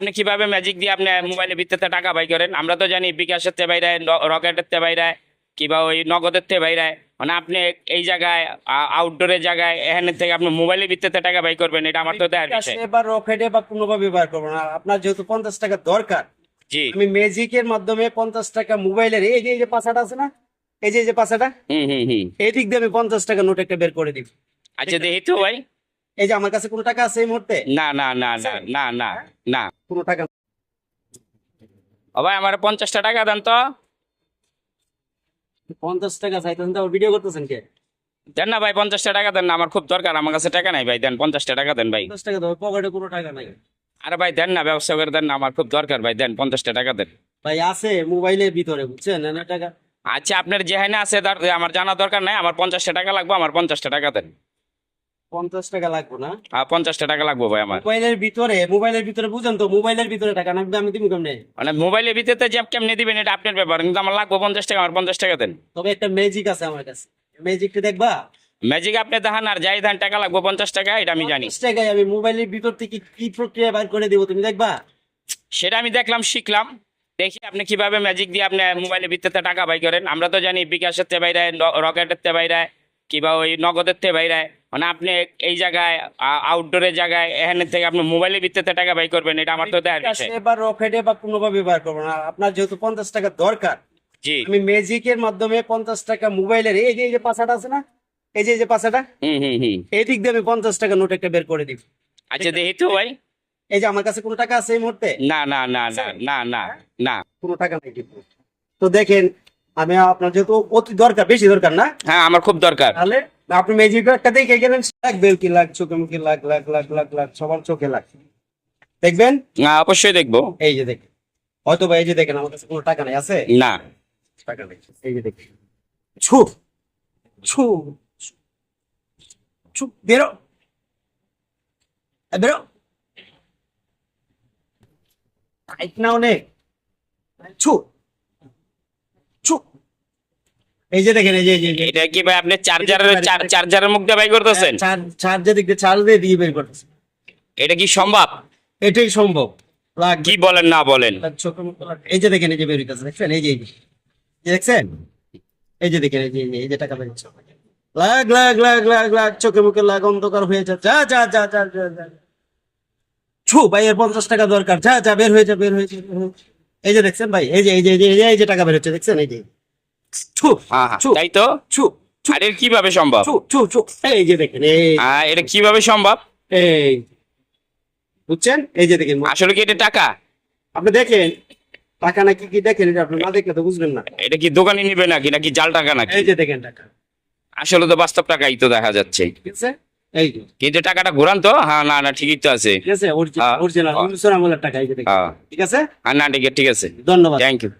আপনি কিভাবে ম্যাজিক দিয়ে আপনি মোবাইলের ভিত্তিতে টাকা বাই করেন? আমরা তো জানি বিকাশের তে বাইরে, রকেটের তে বাইরে, কিংবা ওই নগদের তে বাইরে। মানে আপনি এই জায়গায় আউটডোরের জায়গায় এখানের থেকে আপনি মোবাইলের ভিত্তিতে টাকা বাই করবেন, এটা আমার তো দেখার বিষয়। এবার রকেটে বা কোনোভাবে ব্যবহার করবো না। আপনার যেহেতু 50 টাকা দরকার, জি। আমি ম্যাজিকের মাধ্যমে 50 টাকা মোবাইলের এই যে পাশাটা আছে না, এই যে পাশাটা, হুম। এই দিক দিয়ে আমি 50 টাকা নোট একটা বের করে দিব। আচ্ছা দেখি তো ভাই। এই যে আমার কাছে কোনো টাকা আছে এই মুহূর্তে? না। না কোনো টাকা ও ভাই, আমার 50টা টাকা দেন তো। 50 টাকা চাইতেছেন তো, ভিডিও করতেছেন কে? দেন না ভাই, 50টা টাকা দেন না, আমার খুব দরকার, আমার কাছে টাকা নাই ভাই, দেন 50টা টাকা দেন ভাই। 50 টাকা দাও, পকেটে কোনো টাকা নাই। আরে ভাই দেন না, ব্যবসা করে দেন না, আমার খুব দরকার ভাই, দেন 50টা টাকা দেন। ভাই আছে মোবাইলের ভিতরে, বুঝছেন না টাকা। আচ্ছা আপনার যেখানে আছে আমার জানা দরকার নাই, আমার 50টা টাকা লাগবে, আমার 50টা টাকা দেন। 50 টাকা লাগবে না? 50টা টাকা লাগবে ভাই আমার। মোবাইলের ভিতরে বুঝেন তো, মোবাইলের ভিতরে টাকা লাগবে, আমি দিব কেমনে? মানে মোবাইলের ভিতরে যে কেমনে দিবেন এটা আপনার ব্যাপার, কিন্তু আমার লাগবে 50 টাকা, আমার 50 টাকা দেন। তবে একটা ম্যাজিক আছে আমার কাছে, ম্যাজিকটা দেখবা? ম্যাজিক আপনি দেখান, আর যাই দেন টাকা লাগবে 50 টাকা, এটা আমি জানি। 50 টাকায় আমি মোবাইলের ভিতর থেকে কি প্রক্রিয়া বার করে দেবো, তুমি দেখবা? সেটা আমি দেখলাম, শিখলাম। দেখি আপনি কিভাবে ম্যাজিক দিয়ে আপনি মোবাইলের ভিত্তিতে টাকা বাই করেন। আমরা তো জানি বিকাশের তে বাইরে, রকেটের তে বাইরে, কিংবা ওই নগদের তে বাইরে। মানে আপনি এই জায়গায় আউটডোরের জায়গায় এখানের থেকে আপনি মোবাইলের ভিত্তিতে টাকা বাই করবেন, এটা আমার তো দেখার বিষয়। এবার রকেটে বা কোনোভাবে ব্যবহার করবো না। আপনার যেহেতু 50 টাকা দরকার, জি। আমি ম্যাজিকের মাধ্যমে 50 টাকা মোবাইলের এই যে পাশাটা আছে না, এই যে পাশাটা, হুম। এই দিক দিয়ে আমি 50 টাকা নোট একটা বের করে দিব। আচ্ছা দেখি তো ভাই। এই যে আমার কাছে কোনো টাকা আছে এই মুহূর্তে? না। কোনো টাকা নাই কিন্তু। তো দেখেন, আমি আপনার যেহেতু অতি দরকার, বেশি দরকার না, হ্যাঁ আমার খুব দরকার। তাহলে আপনি ম্যাজিক একটা দেখে গেলেন, লাগবে কি লাখ, চোখে মুখে লাখ লাখ লাখ লাখ লাখ, সবার চোখে লাখ। দেখবেন? অবশ্যই দেখবো। এই যে দেখেন, হয়তো বা এই যে দেখেন আমার কাছে কোনো টাকা নাই, আছে? না। টাকা নেই, এই যে দেখেন, ছু ছু ছু, বেরো বেরো, টাইট না অনেক, ছু ছু। এই যে দেখেন, এই যে এটা কি ভাই আপনি চার্জারের মুখ দিয়ে বাই করতেছেন? চার যে দিক দিয়ে চার দিয়ে বের করতেছে। এটা কি সম্ভব? এটাই সম্ভব। লাখ কি বলেন না বলেন? চোখে মুখে লাখ। এই যে দেখেন, এই যে বের হইতেছে, দেখছেন? এই যে দেখছেন, এই যে দেখেন, এই যে টাকা বের হচ্ছে, লাখ লাখ লাখ লাখ লাখ, চোখে মুখে লাখ, অন্ধকার হয়ে যা যা যা যা যা যা যা। ছু ভাই, এর 50 টাকা দরকার, যা যা, বের হয়ে যা, বের হয়ে যা, বের হয়ে যা। এই যে দেখছেন ভাই, এই যে টাকা বের হচ্ছে, দেখছেন? এই যে ছু ছু, তাই তো। ছু ছু আর এর কিভাবে সম্ভব? ছু ছু ছু। এই যে দেখেন, এটা কিভাবে সম্ভব? এই বুঝছেন? এই যে দেখেন, আসলে কি এটা টাকা? আপনি দেখেন টাকা নাকি কি দেখেন, এটা আপনি না দেখলে তো বুঝবেন না। এটা কি দোকানে নিবে নাকি, নাকি জাল টাকা নাকি? এই যে দেখেন টাকা, আসলে তো বাস্তব টাকাই তো দেখা যাচ্ছে। ঠিক আছে? এই যে, কিন্তু টাকাটা ঘুরান তো। হ্যাঁ না ঠিকই তো আছে। ঠিক আছে, অরিজিনাল আমলের টাকা, এই যে দেখেন, ঠিক আছে? না ঠিক আছে। ধন্যবাদ। Thank you.